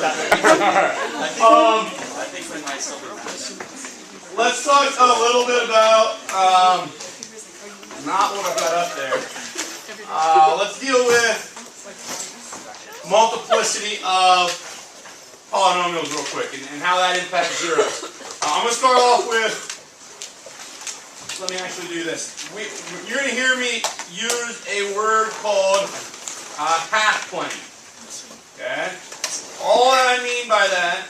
I think we might still be let's talk a little bit about not what I've got up there. Let's deal with multiplicity of polynomials real quick and how that impacts zeros. I'm going to start off with, let me actually do this. You're going to hear me use a word called half plane. Okay? All that I mean by that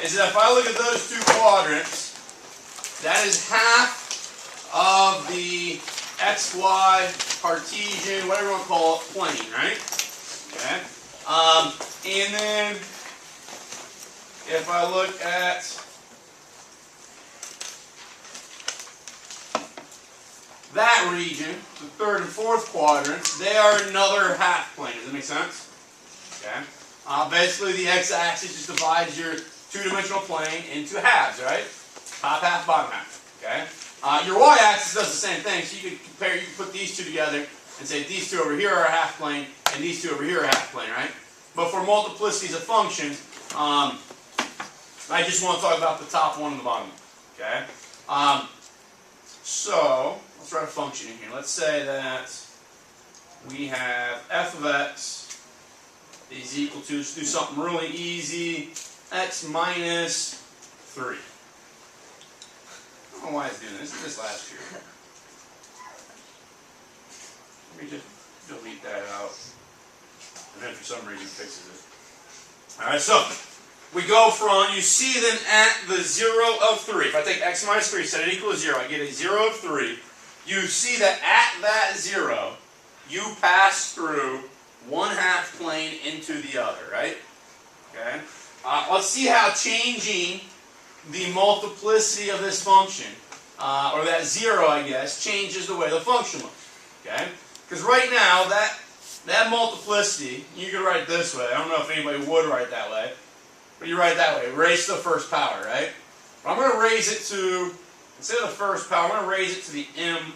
is that if I look at those two quadrants, that is half of the XY Cartesian, whatever you want to call it, plane, right? Okay. And then if I look at that region, the third and fourth quadrants, they are another half plane. Does that make sense? Okay. Basically, the x-axis just divides your two-dimensional plane into halves, right? Top half, bottom half. Okay. Your y-axis does the same thing, so you can compare. You can put these two together and say these two over here are a half plane, and these two over here are a half plane, right? But for multiplicities of functions, I just want to talk about the top one and the bottom one. Okay. So let's write a function in here. Let's say that we have f of x is equal to, let's do something really easy, x minus 3. I don't know why it's doing this. This last year. Let me just delete that out. And then for some reason it fixes it. Alright, so we go from, you see then at the 0 of 3. If I take x minus 3, set it equal to 0, I get a 0 of 3. You see that at that 0, you pass through one half plane into the other, right? Okay. Let's see how changing the multiplicity of this function, or that 0, I guess, changes the way the function looks. Okay? Because right now, that multiplicity, you could write it this way. I don't know if anybody would write it that way, but you write it that way. Raise to the first power, right? But I'm going to raise it to, instead of the first power, I'm going to raise it to the m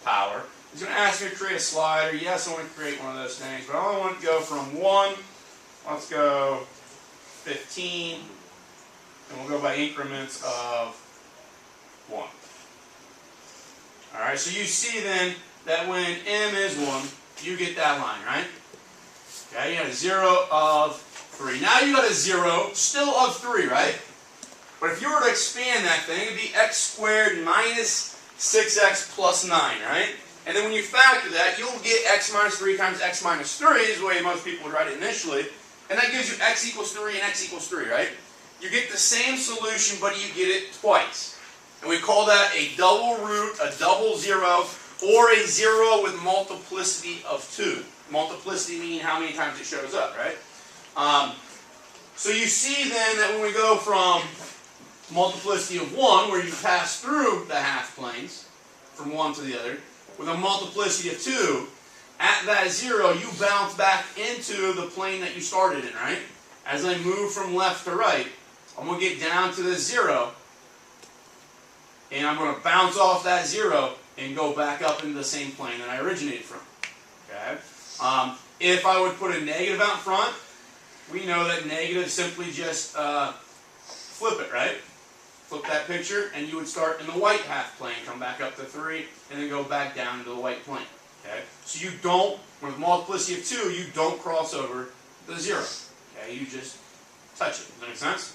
power. He's going to ask me to create a slider. Yes, I want to create one of those things, but I only want to go from 1, let's go 15, and we'll go by increments of 1. Alright, so you see then that when m is 1, you get that line, right? Okay, you got a 0 of 3. Now you got a 0, still of 3, right? But if you were to expand that thing, it would be x squared minus 6x plus 9, right? And then when you factor that, you'll get x minus 3 times x minus 3 is the way most people would write it initially. And that gives you x equals 3 and x equals 3, right? You get the same solution, but you get it twice. And we call that a double root, a double 0, or a 0 with multiplicity of 2. Multiplicity meaning how many times it shows up, right? So you see then that when we go from multiplicity of 1, where you pass through the half planes, from one to the other, with a multiplicity of 2, at that 0, you bounce back into the plane that you started in, right? As I move from left to right, I'm going to get down to the 0, and I'm going to bounce off that 0 and go back up into the same plane that I originated from. Okay? If I would put a negative out in front, we know that negative simply just flip it, right? Flip that picture, and you would start in the white half plane, come back up to 3, and then go back down into the white plane. Okay? So you don't, with multiplicity of 2, you don't cross over the 0. Okay? You just touch it. Does that make sense?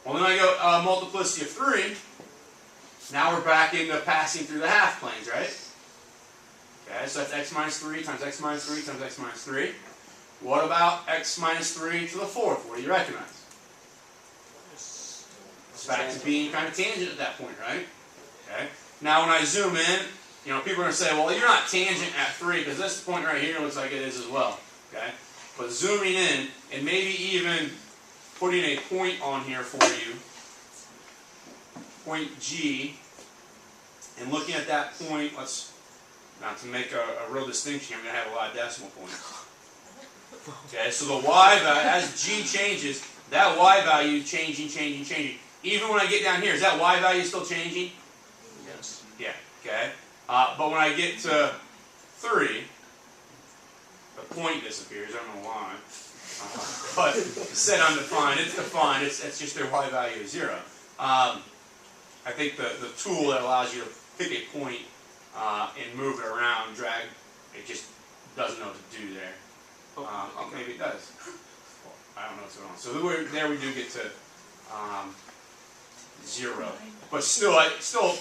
Well, then I go multiplicity of 3. Now we're back into passing through the half planes, right? Okay, so that's x minus 3 times x minus 3 times x minus 3. What about x minus 3 to the 4th? What do you recognize? It's back to being kind of tangent at that point, right? Okay. Now when I zoom in, you know, people are going to say, well, you're not tangent at 3 because this point right here looks like it is as well. Okay. But zooming in and maybe even putting a point on here for you, point G, and looking at that point, let's, not to make a real distinction, I'm going to have a lot of decimal points. Okay, so the y value, as G changes, that y value is changing. Even when I get down here, is that y value still changing? Yes. Yeah, okay. But when I get to 3, the point disappears, I don't know why. But set undefined, it's defined, it's just their y value is 0. I think the tool that allows you to pick a point and move it around, drag, it just doesn't know what to do there. Maybe it does. Well, I don't know what's going on. So there we do get to 0. But still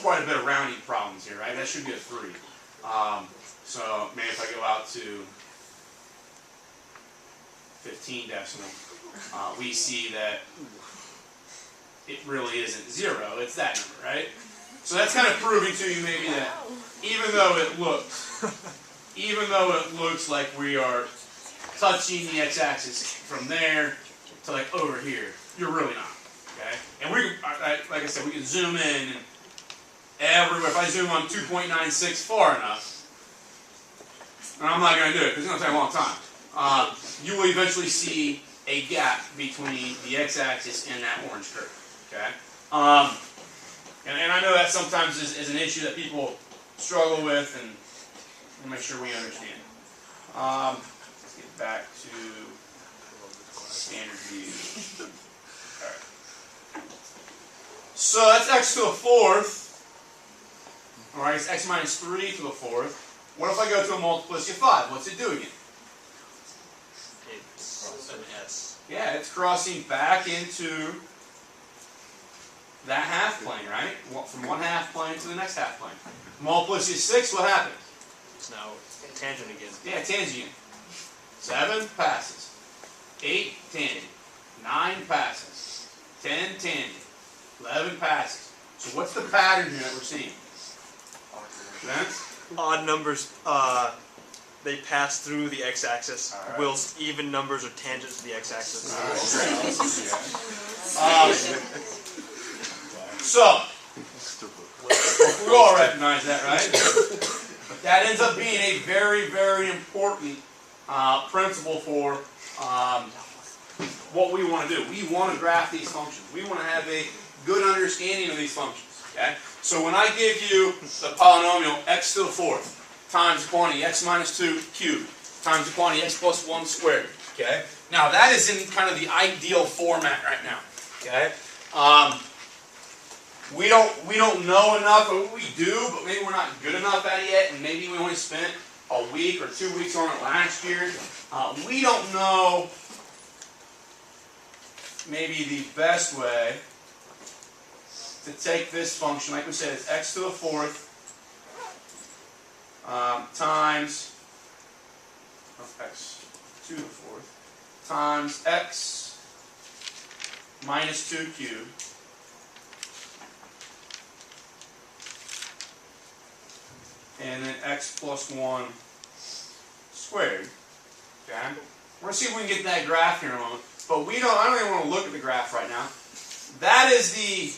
quite a bit of rounding problems here, right? That should be a 3. So maybe if I go out to 15 decimal, we see that it really isn't 0, it's that number, right? So that's kind of proving to you maybe that even though it looks like we are touching the x-axis from there to like over here, you're really not, okay? And like I said, we can zoom in and everywhere. If I zoom on 2.96 far enough, and I'm not going to do it because it's going to take a long time, you will eventually see a gap between the x-axis and that orange curve. Okay, and I know that sometimes is an issue that people struggle with, and we'll make sure we understand. Let's get back to standard view. All right. So that's x to the 4th. All right, it's x minus 3 to the 4th. What if I go to a multiplicity of 5? What's it do again? It's an S. Yeah, it's crossing back into that half plane, right? From one half plane to the next half plane. Multiplicity of 6, what happens? It's now tangent again. Yeah, tangent. 7 passes. 8, tangent. 9 passes. 10, tangent. 11 passes. So what's the pattern here that we're seeing? Vince? Odd numbers, they pass through the x-axis, Alright. whilst even numbers are tangent to the x-axis. So, we all recognize that, right? But that ends up being a very, very important principle for what we want to do. We want to graph these functions. We want to have a good understanding of these functions. Okay? So when I give you the polynomial x to the 4th times the quantity x minus 2 cubed times the quantity x plus 1 squared. Okay? Now that is in kind of the ideal format right now. Okay? We don't know enough, or we do, but maybe we're not good enough at it yet, and maybe we only spent a week or 2 weeks on it last year. We don't know maybe the best way to take this function, like we said, it's x to the 4th times x to the 4th times x minus 2 cubed and then x plus 1 squared. Okay? We're going to see if we can get that graph here in a moment. But I don't even want to look at the graph right now. That is the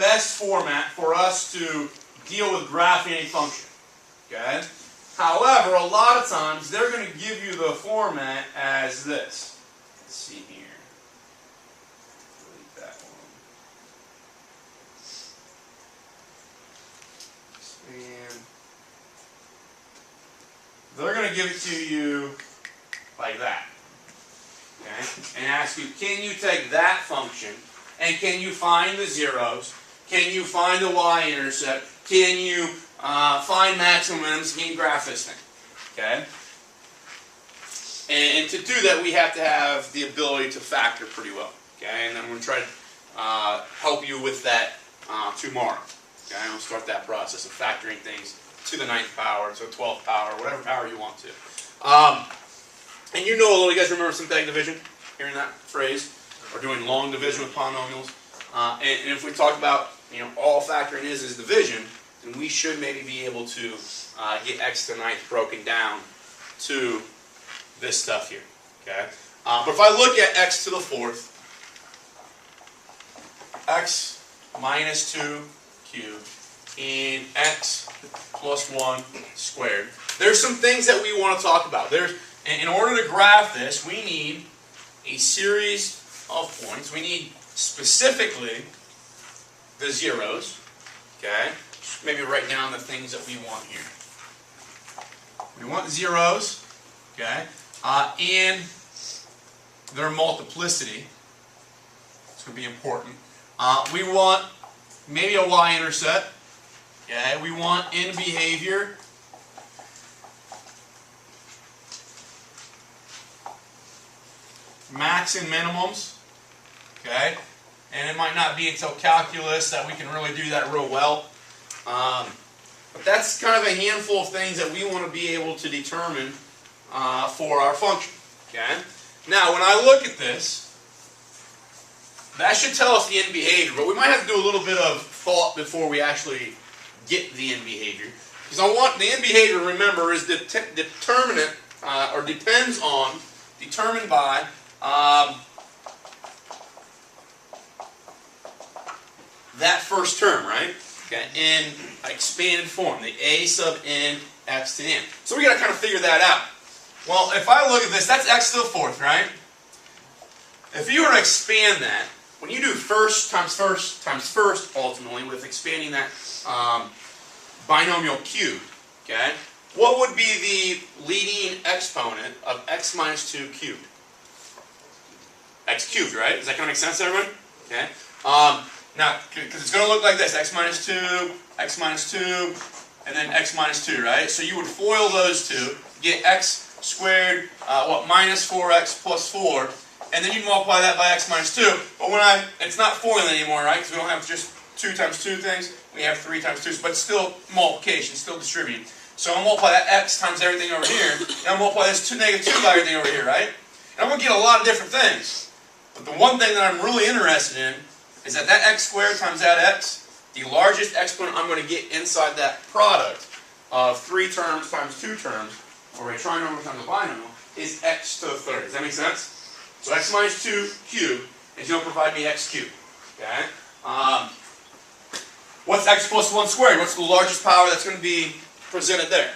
best format for us to deal with graphing a function. Okay? However, a lot of times they're going to give you the format as this. Let's see here. Delete that one. And they're going to give it to you like that. Okay? And ask you, can you take that function and can you find the zeros? Can you find the y-intercept? Can you find maximums? Can you graph this thing? Okay? And to do that, we have to have the ability to factor pretty well. Okay? And I'm going to try to help you with that tomorrow. Okay? I'm going to start that process of factoring things to the 9th power, to the 12th power, whatever power you want to. And you know, you guys remember synthetic division? Hearing that phrase? Or doing long division with polynomials? And if we talk about, all factoring is division, then we should maybe be able to get x to the 9th broken down to this stuff here. Okay? But if I look at x to the 4th, x minus 2 cubed and x plus 1 squared. There's some things that we want to talk about. In order to graph this, we need a series of points. We need specifically the zeros. Okay? Maybe write down the things that we want here. We want zeros. Okay? And their multiplicity. It's going to be important. We want maybe a y-intercept. Okay, we want in behavior. Max and minimums. Okay, and it might not be until calculus that we can really do that real well. But that's kind of a handful of things that we want to be able to determine for our function. Okay. Now, when I look at this, that should tell us the end behavior, but we might have to do a little bit of thought before we actually get the end behavior. Because I want the end behavior, remember, is determined by that first term, right? Okay, in expanded form, the a sub n x to the n. So we got to kind of figure that out. Well, if I look at this, that's x to the fourth, right? If you were to expand that, when you do first times first times first, ultimately, with expanding that binomial cubed, okay, what would be the leading exponent of x minus 2 cubed? X cubed, right? Does that kind of make sense to everyone? Okay. Now, because it's going to look like this, x minus 2, and then x minus 2, right? So you would FOIL those two, get x squared, minus 4x plus 4, and then you multiply that by x minus 2. But it's not FOILing anymore, right? Because we don't have just 2 times 2 things, we have 3 times 2, but it's still multiplication, still distributing. So I'm going to multiply that x times everything over here, and I'm going to multiply this negative 2 by everything over here, right? And I'm going to get a lot of different things. But the one thing that I'm really interested in is that x squared times that x, the largest exponent I'm going to get inside that product of 3 terms times 2 terms, or a trinomial times a binomial, is x to the third. Does that make sense? So x minus 2 cubed is going to provide me x cubed. Okay? What's x plus 1 squared? What's the largest power that's going to be presented there?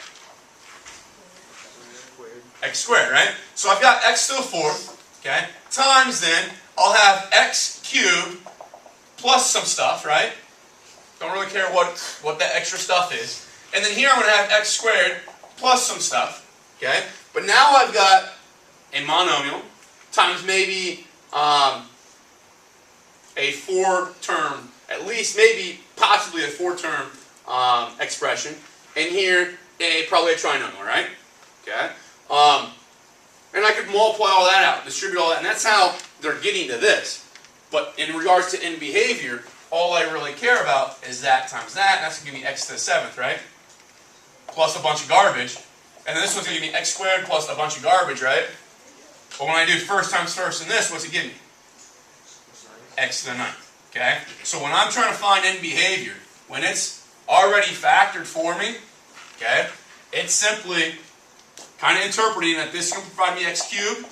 X squared, right? So I've got x to the fourth, okay, times then, I'll have x cubed plus some stuff, right? Don't really care what that extra stuff is. And then here I'm going to have x squared plus some stuff, okay? But now I've got a monomial times maybe a 4-term, at least maybe possibly a 4-term expression. And here, probably a trinomial, right? Okay? And I could multiply all that out, distribute all that, and that's how they're getting to this. But in regards to end behavior, all I really care about is that times that, and that's going to give me x to the 7th, right? Plus a bunch of garbage. And then this one's going to give me x squared plus a bunch of garbage, right? But when I do first times first in this, what's it give me? X to the 9th, okay? So when I'm trying to find end behavior, when it's already factored for me, okay, it's simply kind of interpreting that this is going to provide me x cubed,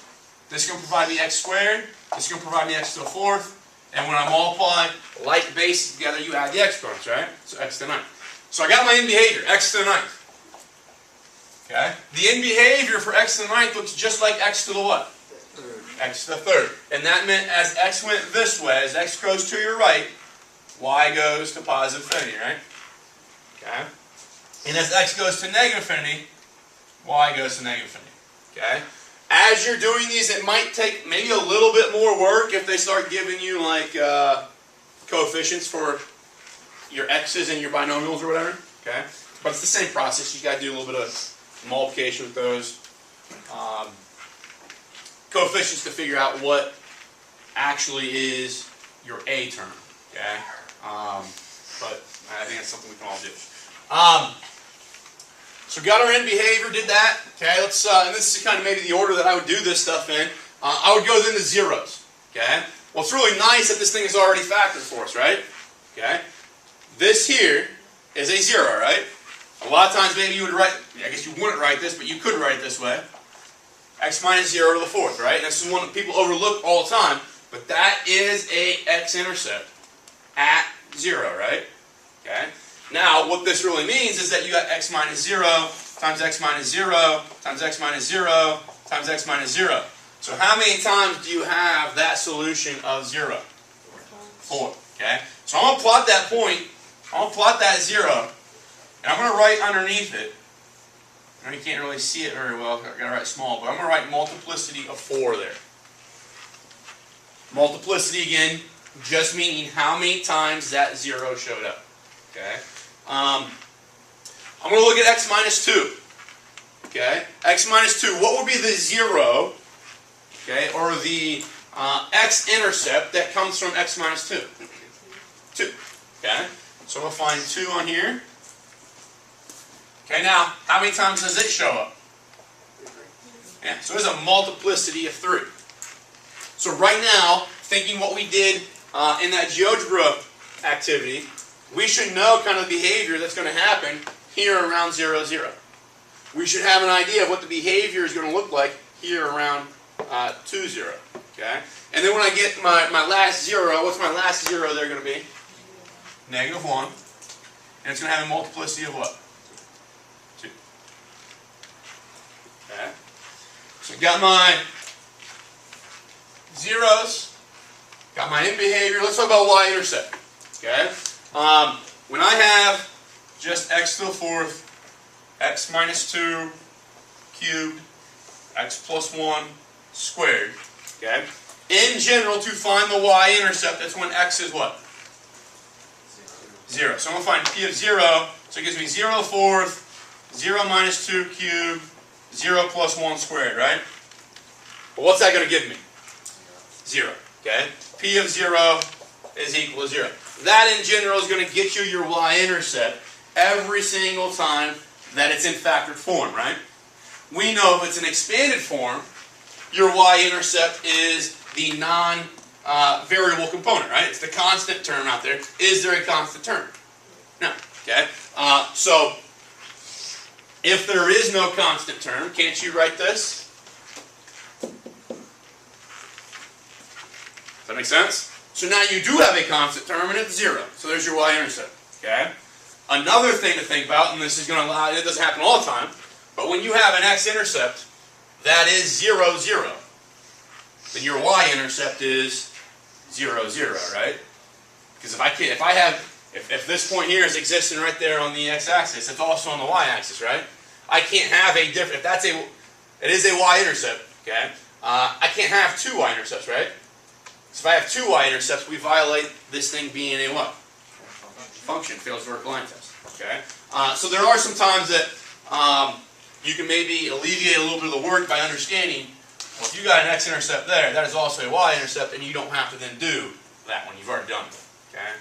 this is going to provide me x squared, this is going to provide me x to the 4th, and when I multiply like bases together, you add the exponents, right? So x to the 9th. So I got my end behavior, x to the 9th. Okay? The end behavior for x to the 9th looks just like x to the what? X to the 3rd. And that meant as x went this way, as x goes to your right, y goes to positive infinity, right? Okay? And as x goes to negative infinity, y goes to negative infinity. Okay? As you're doing these, it might take maybe a little bit more work if they start giving you like coefficients for your x's and your binomials or whatever. Okay? But it's the same process. You got to do a little bit of multiplication with those coefficients to figure out what actually is your a term. Okay? But I think that's something we can all do. So we got our end behavior, did that. Okay, let's and this is kind of maybe the order that I would do this stuff in. I would go then to zeros. Okay? Well, it's really nice that this thing is already factored for us, right? Okay? This here is a 0, right? A lot of times maybe you would write, I guess you wouldn't write this, but you could write it this way. X minus 0 to the 4th, right? And this is one that people overlook all the time, but that is a x-intercept at 0, right? Okay? Now, what this really means is that you got x minus 0 times x minus 0 times x minus 0 times x minus 0. So how many times do you have that solution of 0? 4. Okay? So I'm going to plot that point. I'm going to plot that 0. And I'm going to write underneath it. I know you can't really see it very well. I've got to write small. But I'm going to write multiplicity of 4 there. Multiplicity again, just meaning how many times that 0 showed up. Okay. I'm going to look at x minus 2. Okay. X minus 2. What would be the 0? Okay, or the x-intercept that comes from x minus 2? 2. Okay. So we'll find 2 on here. Okay. Now, how many times does it show up? Yeah. So there's a multiplicity of 3. So right now, thinking what we did in that GeoGebra activity, we should know kind of the behavior that's going to happen here around 0, 0. We should have an idea of what the behavior is going to look like here around 2, 0. Okay? And then when I get my last 0, what's my last 0 there going to be? Negative 1. And it's going to have a multiplicity of what? 2. Okay? So I got my zeros, got my end behavior. Let's talk about y-intercept. Okay? When I have just x to the 4th, x minus 2 cubed, x plus 1 squared. Okay? In general, to find the y-intercept, that's when x is what? 0. So I'm going to find p of 0. So it gives me 0 to the 4th, 0 minus 2 cubed, 0 plus 1 squared, right? Well, what's that going to give me? 0. Okay? P of 0 is equal to 0. That in general is going to get you your y-intercept every single time that it's in factored form, right? We know if it's an expanded form, your y-intercept is the non-variable component, right? It's the constant term out there. Is there a constant term? No. Okay? So, if there is no constant term, can't you write this? Does that make sense? So now you do have a constant term and it's 0. So there's your y-intercept. Okay? Another thing to think about, and this is going to allow, it doesn't happen all the time, but when you have an x-intercept that is 0, 0, then your y-intercept is 0, 0, right? Because if this point here is existing right there on the x-axis, it's also on the y-axis, right? I can't have a different, it is a y-intercept, okay? I can't have 2 y-intercepts, right? So if I have 2 y-intercepts, we violate this thing being a what? Function, fails vertical line test. Okay? So there are some times that you can maybe alleviate a little bit of the work by understanding, well, if you got an x-intercept there, that is also a y-intercept, and you don't have to then do that one. You've already done it. Okay?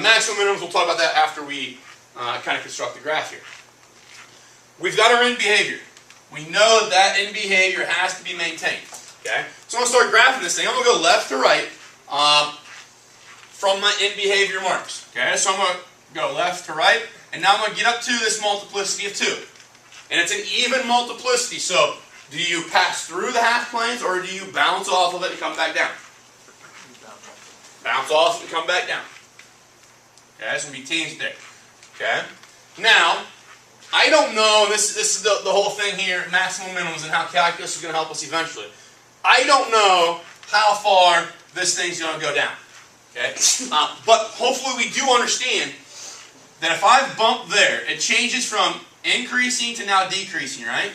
Maximum minimums, we'll talk about that after we kind of construct the graph here. We've got our end behavior. We know that end behavior has to be maintained. Okay? So I'm going to start graphing this thing. I'm going to go left to right from my end behavior marks. Okay? So I'm going to go left to right, and now I'm going to get up to this multiplicity of 2. And it's an even multiplicity, so do you pass through the half planes, or do you bounce off of it and come back down? Bounce off and come back down. Okay? That's going to be tangent there. Okay? Now, I don't know, this is the whole thing here, maximum minimums, and how calculus is going to help us eventually. I don't know how far this thing's going to go down. Okay? But hopefully we do understand that if I bump there, it changes from increasing to now decreasing, right?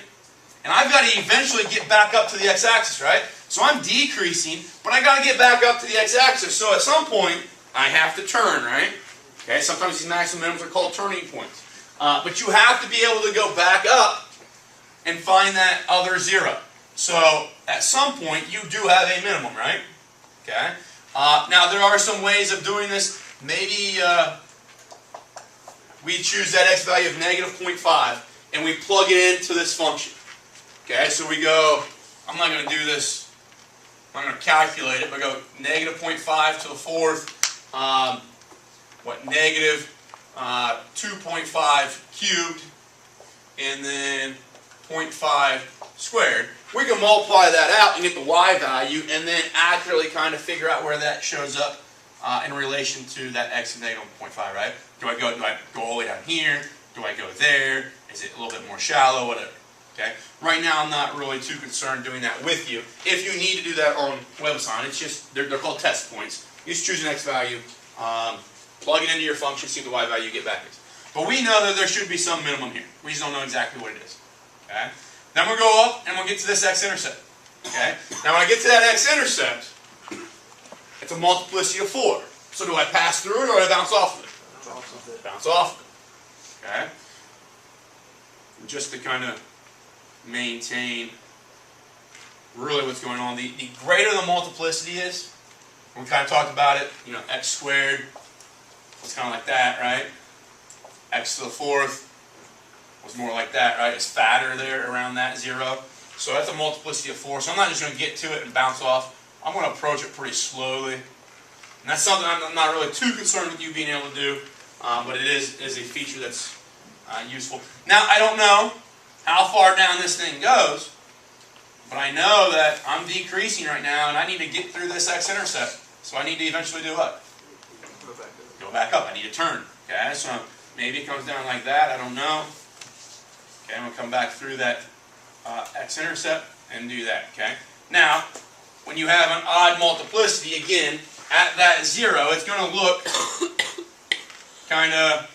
And I've got to eventually get back up to the x-axis, right? So I'm decreasing, but I got to get back up to the x-axis. So at some point, I have to turn, right? Okay? Sometimes these maximum minimums are called turning points. But you have to be able to go back up and find that other 0. So at some point, you do have a minimum, right? Okay? Now, there are some ways of doing this. Maybe we choose that x value of negative 0.5, and we plug it into this function. Okay, so we go, I'm not going to do this, I'm not going to calculate it, but go negative 0.5 to the 4th, negative 2.5 cubed, and then 0.5 squared. We can multiply that out and get the y value, and then accurately kind of figure out where that shows up in relation to that x of negative 0.5, right? Do I go all the way down here? Do I go there? Is it a little bit more shallow? Whatever. Okay. Right now, I'm not really too concerned doing that with you. If you need to do that on WebAssign, it's just they're called test points. You just choose an x value, plug it into your function, see what the y value you get back is. But we know that there should be some minimum here. We just don't know exactly what it is. Okay. Then we'll go up and we'll get to this x-intercept. Okay. Now when I get to that x-intercept, It's a multiplicity of 4. So do I pass through it or do I bounce off of it? Bounce off of it. Okay? Just to kind of maintain really what's going on. The greater the multiplicity is, we kind of talked about it, you know, x squared, it's kind of like that, right? X to the 4th was more like that, right? It's fatter there around that 0. So that's a multiplicity of 4. So I'm not just going to get to it and bounce off. I'm going to approach it pretty slowly. And that's something I'm not really too concerned with you being able to do, but it is a feature that's useful. Now, I don't know how far down this thing goes, but I know that I'm decreasing right now, and I need to get through this x-intercept. So I need to eventually do what? Go back up. I need to turn. Okay, so maybe it comes down like that. I don't know. Okay, I'm going to come back through that x-intercept and do that. Okay. Now, when you have an odd multiplicity, again, at that 0, it's going to look kind of,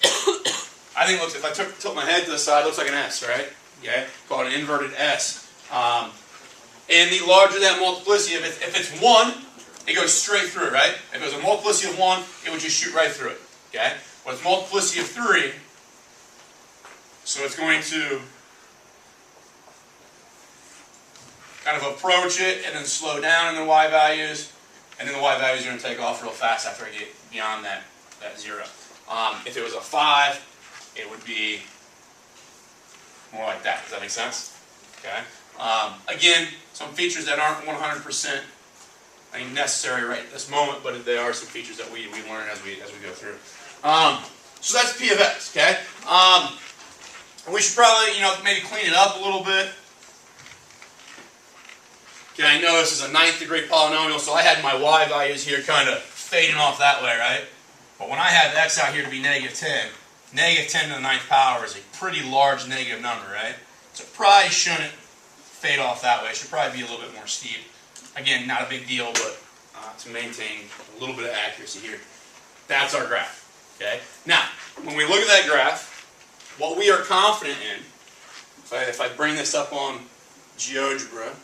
I think it looks, if I tilt my head to the side, it looks like an S, right? Okay, called an inverted S. And the larger that multiplicity, if it's 1, it goes straight through it, right? If it was a multiplicity of 1, it would just shoot right through it. Okay? But it's multiplicity of 3, so it's going to kind of approach it and then slow down in the y values, and then the y values are going to take off real fast after I get beyond that 0. If it was a 5, it would be more like that. Does that make sense? Okay. Again, some features that aren't 100% necessary right at this moment, but they are some features that we learn as we go through. So that's P of x. Okay. We should probably maybe clean it up a little bit. Okay, I know this is a 9th degree polynomial, so I had my y values here kind of fading off that way, right? But when I have x out here to be -10, -10 to the 9th power is a pretty large negative number, right? So it probably shouldn't fade off that way. It should probably be a little bit more steep. Again, not a big deal, but to maintain a little bit of accuracy here. That's our graph. Okay. Now, when we look at that graph, what we are confident in, if I bring this up on GeoGebra,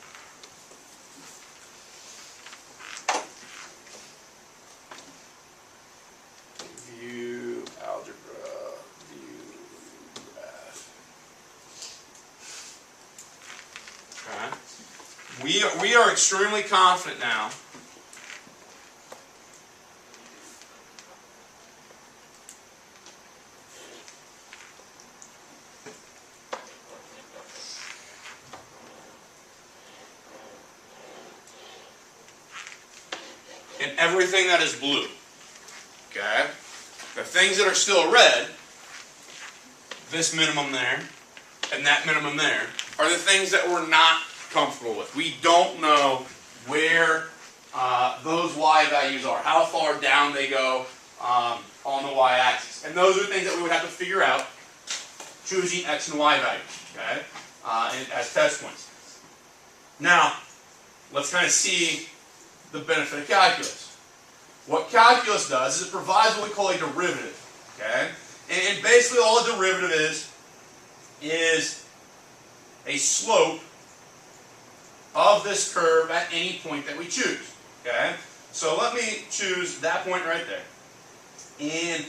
view algebra, view graph. Okay. We are extremely confident now in everything that is blue. Okay? The things that are still red, this minimum there, and that minimum there, are the things that we're not comfortable with. We don't know where those y values are, how far down they go on the y-axis. And those are the things that we would have to figure out choosing x and y values, okay, as test points. Now, let's kind of see the benefit of calculus. What calculus does is it provides what we call a derivative, okay? And basically all a derivative is a slope of this curve at any point that we choose, okay? So let me choose that point right there. And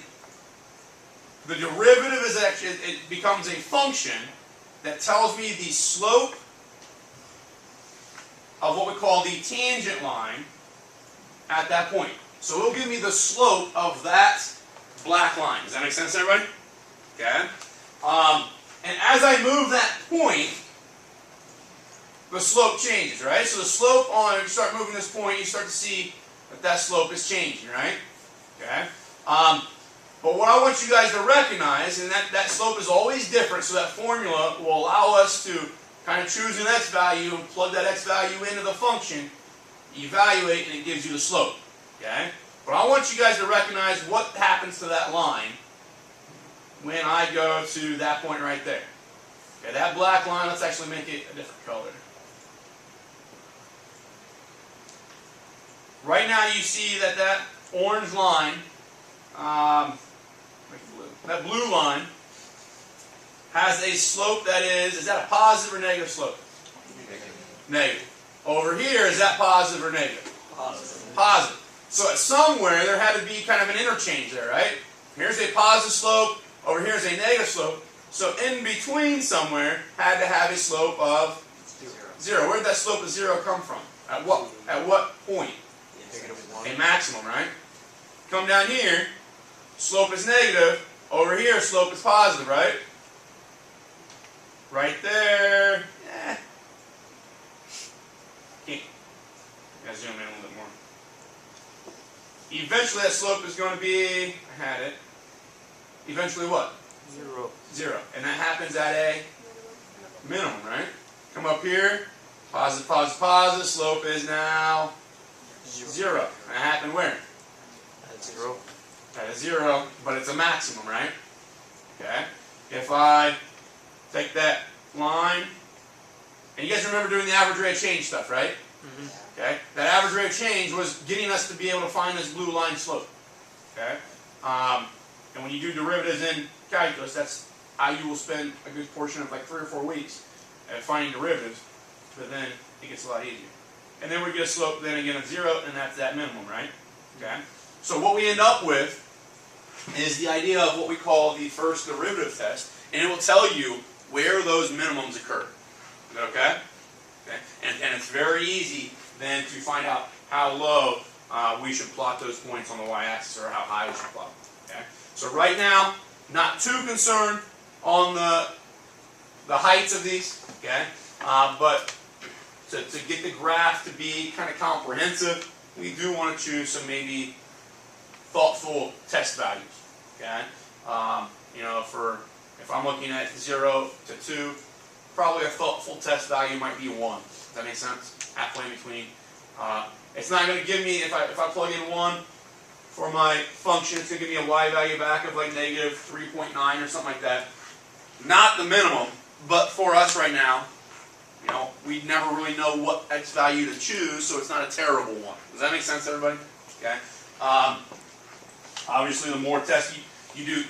the derivative is actually, it becomes a function that tells me the slope of what we call the tangent line at that point. So it'll give me the slope of that black line. Does that make sense, everybody? Okay. And as I move that point, the slope changes, right? So the slope on, you start moving this point, you start to see that slope is changing, right? Okay. But what I want you guys to recognize, and that slope is always different, so that formula will allow us to kind of choose an x value and plug that x value into the function, evaluate, and it gives you the slope. Okay? But I want you guys to recognize what happens to that line when I go to that point right there. Okay, that black line, let's actually make it a different color. Right now you see that orange line, that blue line, has a slope that is that a positive or negative slope? Negative. Negative. Over here, is that positive or negative? Positive. Positive. So somewhere there had to be kind of an interchange there, right? Here's a positive slope, over here is a negative slope. So in between somewhere had to have a slope of 0. Where did that slope of 0 come from? At what point? A maximum, right? Come down here, slope is negative. Over here, slope is positive, right? Right there. Can't. Gotta zoom in a little bit more. Eventually, that slope is going to be. I had it. Eventually, what? 0. 0. And that happens at a minimum, right? Come up here. Positive, positive, positive. Slope is now 0. And that happened where? At 0. At 0, but it's a maximum, right? Okay. If I take that line, and you guys remember doing the average rate of change stuff, right? Mm-hmm. Okay. That average rate of change was getting us to be able to find this blue line slope. Okay. And when you do derivatives in calculus, that's how you will spend a good portion of like 3 or 4 weeks at finding derivatives. But then it gets a lot easier. And then we get a slope then again of 0, and that's that minimum, right? Okay. So what we end up with is the idea of what we call the first derivative test, and it will tell you where those minimums occur. Is that okay? Okay. And it's very easy then to find out how low we should plot those points on the y-axis, or how high we should plot them. Okay. So right now, not too concerned on the heights of these. Okay. But to get the graph to be kind of comprehensive, we do want to choose some maybe thoughtful test values. Okay, you know, if I'm looking at 0 to 2, probably a thoughtful test value might be 1. Does that make sense? Halfway in between. It's not going to give me, if I plug in 1 for my function, it's going to give me a y value back of like negative 3.9 or something like that. Not the minimum, but for us right now, you know, we never really know what x value to choose, so it's not a terrible one. Does that make sense, everybody? Okay. Obviously, the more tests you do,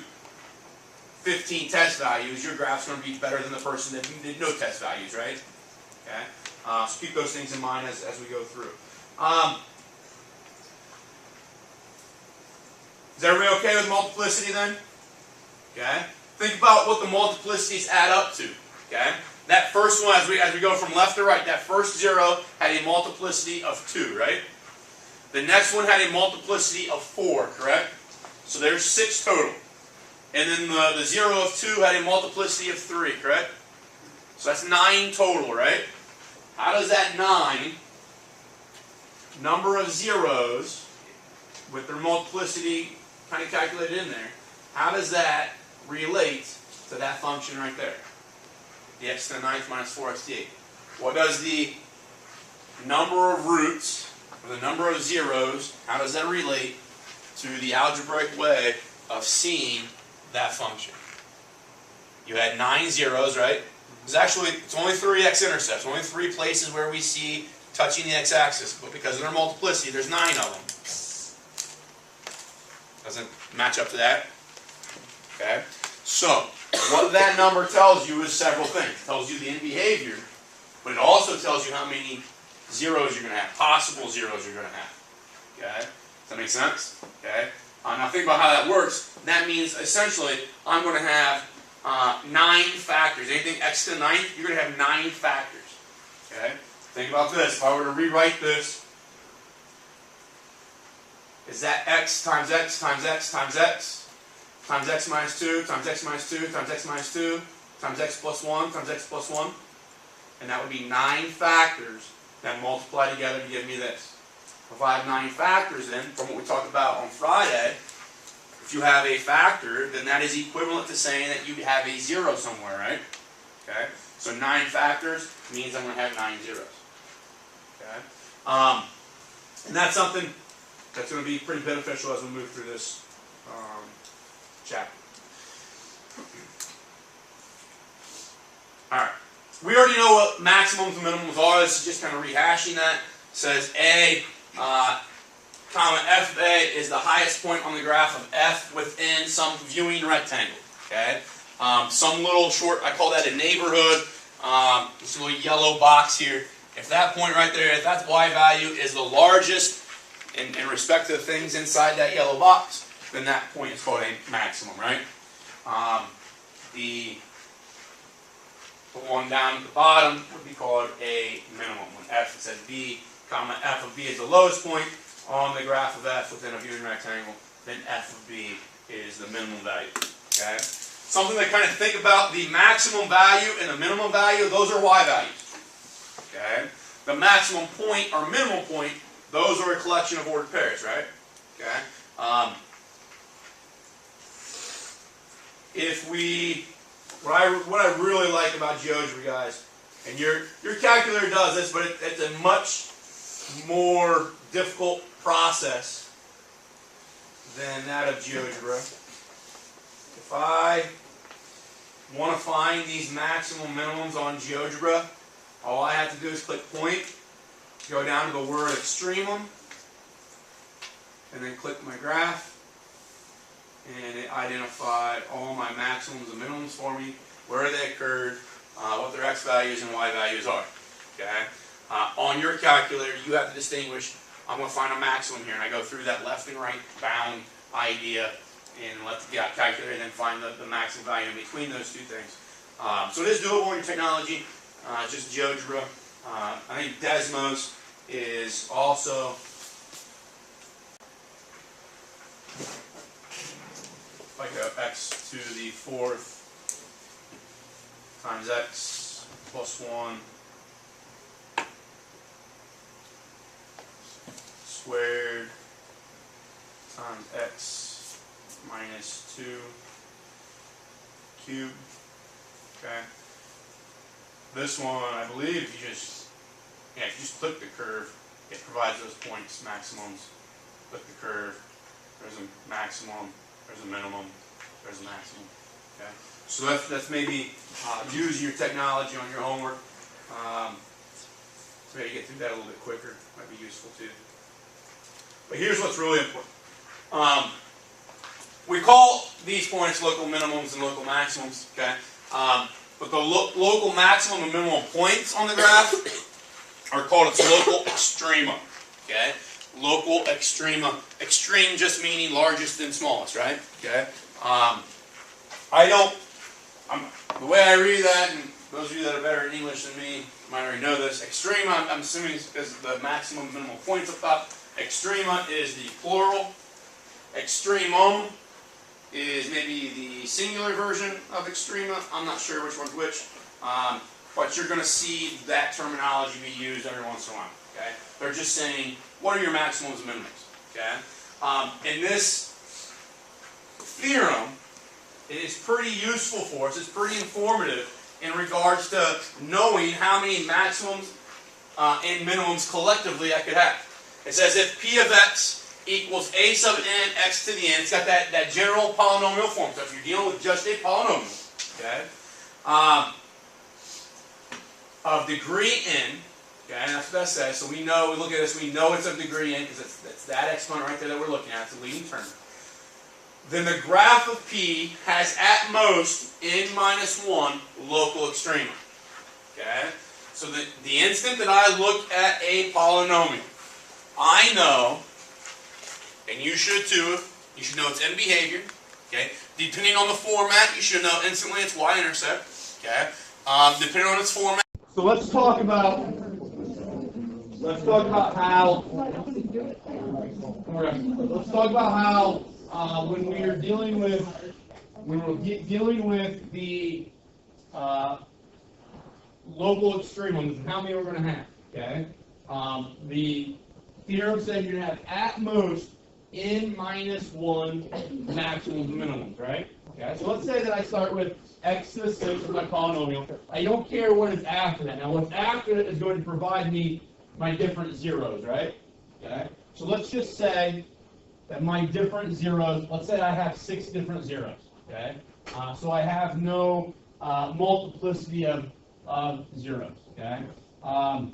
15 test values, your graph's going to be better than the person that did no test values, right? Okay. So keep those things in mind as we go through. Is everybody okay with multiplicity then? Okay. Think about what the multiplicities add up to. Okay. That first one, as we go from left to right, that first 0 had a multiplicity of 2, right? The next one had a multiplicity of 4, correct? So there's 6 total. And then the 0 of 2 had a multiplicity of 3, correct? So that's 9 total, right? How does that 9 number of zeros with their multiplicity kind of calculated in there, how does that relate to that function right there? The x to the 9th minus 4x to the 8th. What does the number of roots, or the number of zeros, how does that relate to the algebraic way of seeing that function? You had 9 zeros, right? It's only 3 x-intercepts, only 3 places where we see touching the x-axis, but because of their multiplicity, there's 9 of them. Doesn't match up to that. Okay? So, what that number tells you is several things. It tells you the end behavior, but it also tells you how many zeros you're going to have, possible zeros you're going to have. Okay? Does that make sense? Okay? Now think about how that works. That means essentially I'm going to have 9 factors. Anything x to the 9th, you're going to have 9 factors. Okay? Think about this. If I were to rewrite this, is that x times x times x times x times x minus 2 times x minus 2 times x minus 2 times x plus 1 times x plus 1? And that would be 9 factors that multiply together to give me this. If I have 9 factors then, from what we talked about on Friday, if you have a factor, then that is equivalent to saying that you have a 0 somewhere, right? Okay? So 9 factors means I'm going to have 9 zeros. Okay? And that's something that's going to be pretty beneficial as we move through this chapter. Alright. We already know what maximums and minimums are. This is just kind of rehashing that. It says A, comma, FA is the highest point on the graph of F within some viewing rectangle. Okay? Some little short, I call that a neighborhood. This little yellow box here. If that point right there, if that y value is the largest in respect to the things inside that yellow box, then that point is called a maximum, right? The one down at the bottom would be called a minimum. When f says b, comma, f of b is the lowest point on the graph of f within a viewing rectangle, then f of b is the minimum value. Okay? Something to kind of think about, the maximum value and the minimum value, those are y values. Okay? The maximum point or minimum point, those are a collection of ordered pairs, right? Okay? If we, what I really like about GeoGebra, guys, and your calculator does this, but it's a much more difficult process than that of GeoGebra. If I want to find these maximum minimums on GeoGebra, all I have to do is click point, go down to the word extremum, and then click my graph, and it identified all my maximums and minimums for me, where they occurred, what their x values and y values are. Okay? On your calculator, you have to distinguish, I'm going to find a maximum here, and I go through that left and right bound idea and let the calculator then find the maximum value in between those two things. So it is doable in your technology, just GeoGebra. I think Desmos is also like a x to the 4th times x plus 1 squared times x minus 2 cubed. Okay. This one, I believe, if you just click the curve, it provides those points, maximums. Click the curve. There's a maximum. There's a minimum. There's a maximum. Okay. So that's maybe use your technology on your homework. So maybe get through that a little bit quicker. Might be useful too. But here's what's really important. We call these points local minimums and local maximums. Okay. But the local maximum and minimum points on the graph are called its local extrema. Okay. Local extrema. Extreme just meaning largest and smallest, right? Okay. The way I read that, and those of you that are better in English than me might already know this. Extrema, I'm assuming, is the maximum and minimum points up top. Extrema is the plural. Extremum is maybe the singular version of extrema. I'm not sure which one's which. But you're going to see that terminology be used every once in a while. Okay? They're just saying, what are your maximums and minimums? Okay? In this theorem, it is pretty useful for us. It's pretty informative in regards to knowing how many maximums and minimums collectively I could have. It says if p of x equals a sub n x to the n, it's got that general polynomial form. So if you're dealing with just a polynomial, okay, of degree n, okay, and that's what that says. So we know, we look at this, we know it's of degree n because it's that exponent right there that we're looking at. It's the leading term. Then the graph of p has at most n minus 1 local extrema. Okay? So the instant that I look at a polynomial, I know, and you should too, you should know its end behavior. Okay? Depending on the format, you should know instantly its y-intercept. Okay? Depending on its format. So let's talk about how when we're dealing with the local extremums, how many we're going to have. Okay, the theorem said you're going to have at most n minus 1 maximums and minimums, right? Okay, so let's say that I start with x to the 6 as my polynomial. I don't care what is after that. Now, what's after it is going to provide me my different zeros, right? Okay, so let's just say that my different zeros, let's say I have 6 different zeros, okay? So I have no multiplicity of zeros, okay? 1,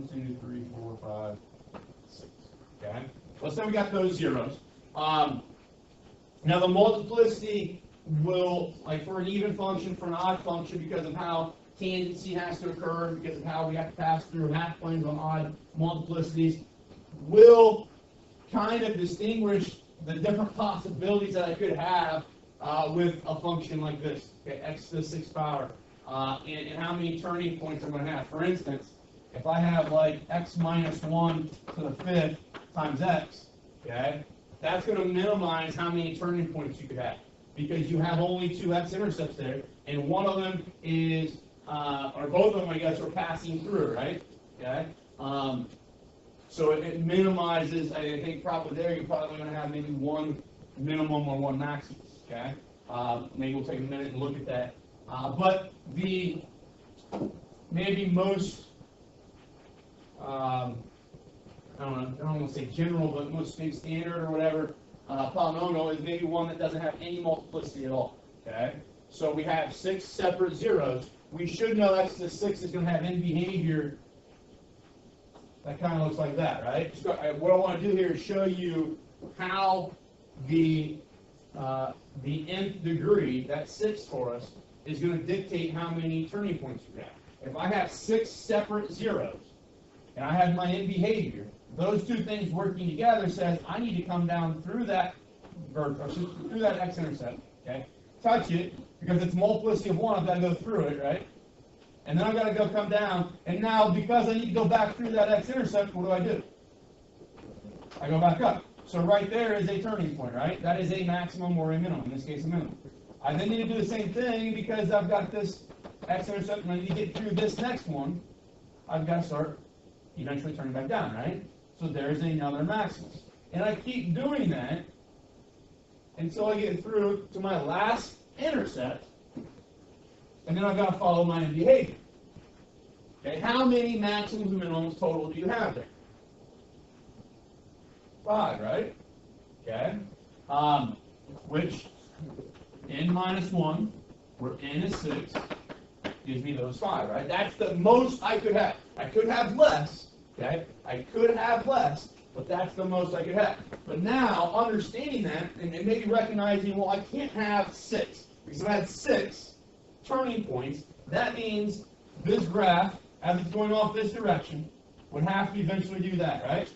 2, 3, 4, 5, 6, okay? Let's say we got those zeros. Now the multiplicity will, like for an even function, for an odd function, because of how tangency has to occur because of how we have to pass through half planes on odd multiplicities, will kind of distinguish the different possibilities that I could have with a function like this, okay, x to the 6th power, and how many turning points I'm going to have. For instance, if I have like x minus 1 to the 5th times x, okay, that's going to minimize how many turning points you could have, because you have only 2 x-intercepts there, and one of them is, or both of them, I guess, are passing through, right? Okay. So it minimizes. I think probably there you're probably going to have maybe one minimum or one maximum. Okay. Maybe we'll take a minute and look at that. But the maybe most I don't want to say general, but most big standard or whatever polynomial is maybe one that doesn't have any multiplicity at all. Okay. So we have 6 separate zeros. We should know x to the 6 is going to have n behavior that kind of looks like that, right? So what I want to do here is show you how the nth degree, that 6 for us, is going to dictate how many turning points you have. If I have 6 separate zeros, and I have my n behavior, those two things working together says I need to come down through that through that x-intercept, okay? Touch it, because it's multiplicity of 1, I've got to go through it, right? And then I've got to go come down, and now because I need to go back through that x-intercept, what do? I go back up. So right there is a turning point, right? That is a maximum or a minimum, in this case a minimum. I then need to do the same thing because I've got this x-intercept, and I need to get through this next one. I've got to start eventually turning back down, right? So there's another maximum. And I keep doing that until I get through to my last intercept, and then I've got to follow my behavior. Okay, how many maximums and minimums total do you have there? 5, right? Okay. Which n minus 1, where n is 6, gives me those 5, right? That's the most I could have. I could have less, okay? I could have less, but that's the most I could have. But now, understanding that, and maybe recognizing, well, I can't have 6, because if I had 6 turning points, that means this graph, as it's going off this direction, would have to eventually do that, right?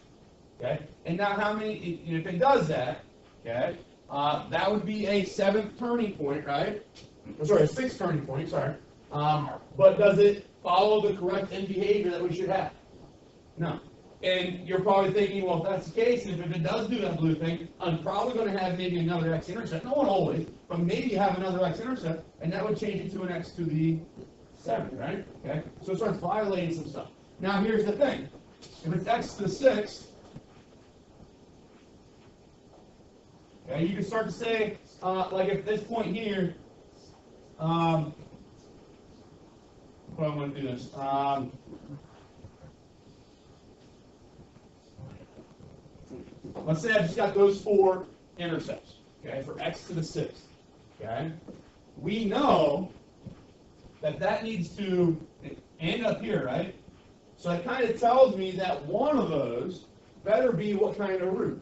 Okay? And now how many, if it does that, okay, that would be a 7th turning point, right? Or sorry, a 6th turning point, sorry. But does it follow the correct end behavior that we should have? No. And you're probably thinking, well, if that's the case, if it does do that blue thing, I'm probably going to have maybe another x-intercept. No one always, but maybe you have another x-intercept, and that would change it to an x to the 7th, right? Okay? So it starts violating some stuff. Now, here's the thing. If it's x to the 6th, okay, you can start to say, like at this point here, well, I'm going to do this. Let's say I've just got those 4 intercepts, okay, for x to the 6th, okay? We know that that needs to end up here, right? So it kind of tells me that one of those better be what kind of root?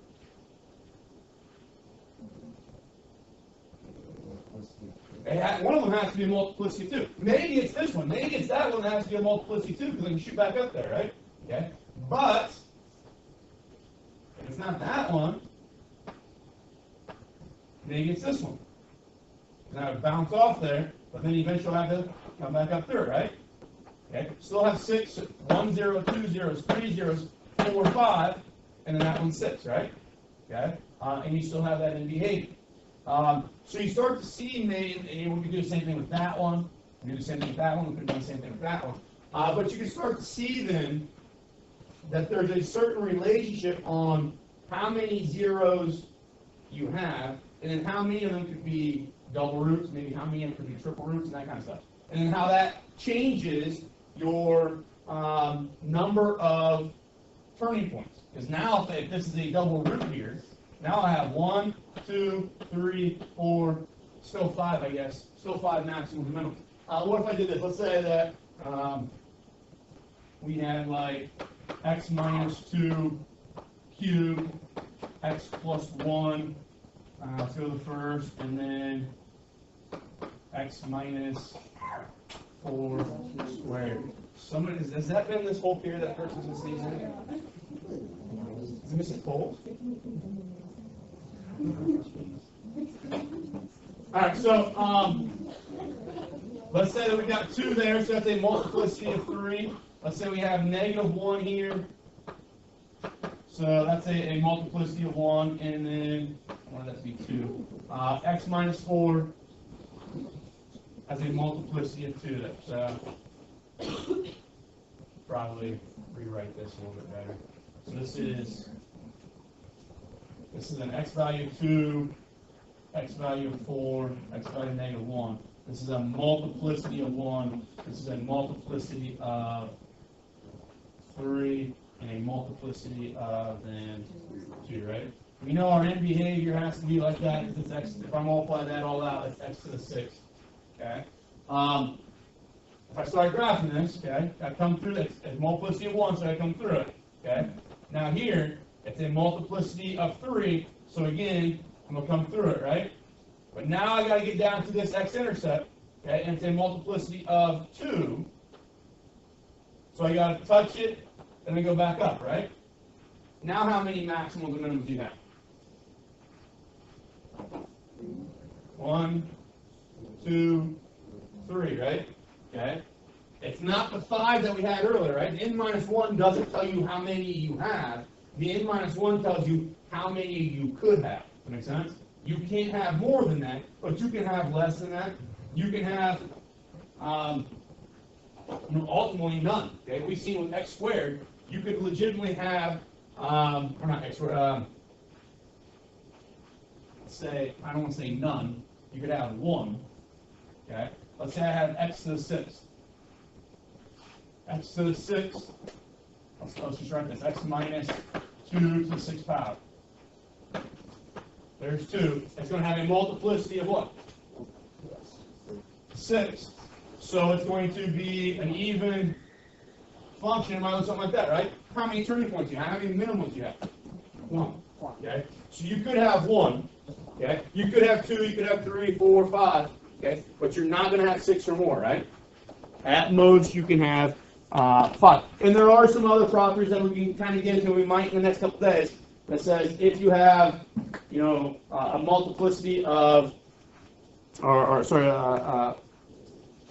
One of them has to be a multiplicity too. Maybe it's this one. Maybe it's that one that has to be a multiplicity too, because I can shoot back up there, right? Okay. But if it's not that one, maybe it's this one. And I would bounce off there, but then eventually I have to come back up through, right? Okay. Still have 6, 1 0, 2 zeros, 3 zeros, 4, 5, and then that one's 6, right? Okay. And you still have that in behavior. So you start to see, maybe, and we can do the same thing with that one, we can do the same thing with that one, we can do the same thing with that one. But you can start to see then that there's a certain relationship on how many zeros you have, and then how many of them could be double roots, maybe how many of them could be triple roots, and that kind of stuff. And then how that changes your number of turning points. Because now, if this is a double root here, now I have 1, 2, 3, 4, still 5, I guess. Still 5 maximum and minimum. What if I did this? Let's say that we had like x minus 2 cubed, x plus 1, let's go to the first, and then x minus 4 squared. Somebody, has that been this whole period that person's been sneezing? Is it missing poles? Alright, so let's say that we got 2 there, so that's a multiplicity of 3. Let's say we have -1 here. So that's a multiplicity of 1, and then, well, that'd be 2. X minus 4 as a multiplicity of 2 there. So probably rewrite this a little bit better. So this is an x value of 2, x value of 4, x value of -1. This is a multiplicity of 1. This is a multiplicity of 3, and a multiplicity of then 2, right? We know our end behavior has to be like that because it's x. If I multiply that all out, it's x to the 6th. Okay. If I start graphing this, okay, I come through it's a multiplicity of 1, so I come through it. Okay. Now here, it's a multiplicity of 3, so again, I'm gonna come through it, right? But now I gotta get down to this x-intercept, okay, and it's a multiplicity of 2. So I gotta touch it, and then go back up, right? Now how many maximums and minimums do you have? 1, 2, 3, right? Okay. It's not the 5 that we had earlier, right? The n minus 1 doesn't tell you how many you have. The n minus 1 tells you how many you could have. Does that make sense? You can't have more than that, but you can have less than that. You can have ultimately none. Okay, we've seen with x squared, you could legitimately have, or not x squared, say, I don't want to say none, you could have 1. Okay, let's say I have x to the 6th. X to the 6th, let's just write this, x minus 2 to the 6th power. There's 2. It's going to have a multiplicity of what? 6. So it's going to be an even function, it might look something like that, right? How many turning points do you have? How many minimums do you have? 1. Okay? So you could have 1. Okay? You could have 2, you could have 3, 4, 5. Okay? But you're not going to have 6 or more, right? At most, you can have 5. And there are some other properties that we can kind of get into, we might in the next couple days, that says if you have, a multiplicity of, a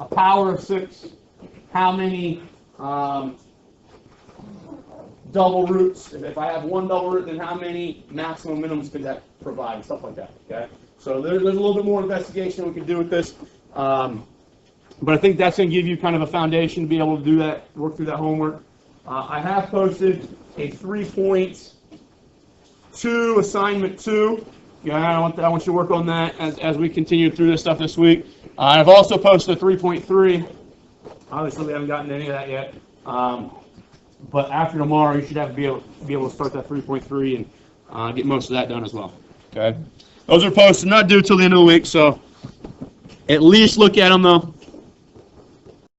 power of 6, how many double roots? If I have 1 double root, then how many maximum minimums could that provide? And stuff like that. Okay. So there's a little bit more investigation we can do with this, but I think that's going to give you kind of a foundation to be able to do that, work through that homework. I have posted a 3.2 assignment 2. Yeah, I want you to work on that as we continue through this stuff this week. I've also posted a 3.3. Obviously, we haven't gotten to any of that yet. But after tomorrow, you should be able to start that 3.3 and get most of that done as well. Okay. Those are posted, not due till the end of the week, so at least look at them though.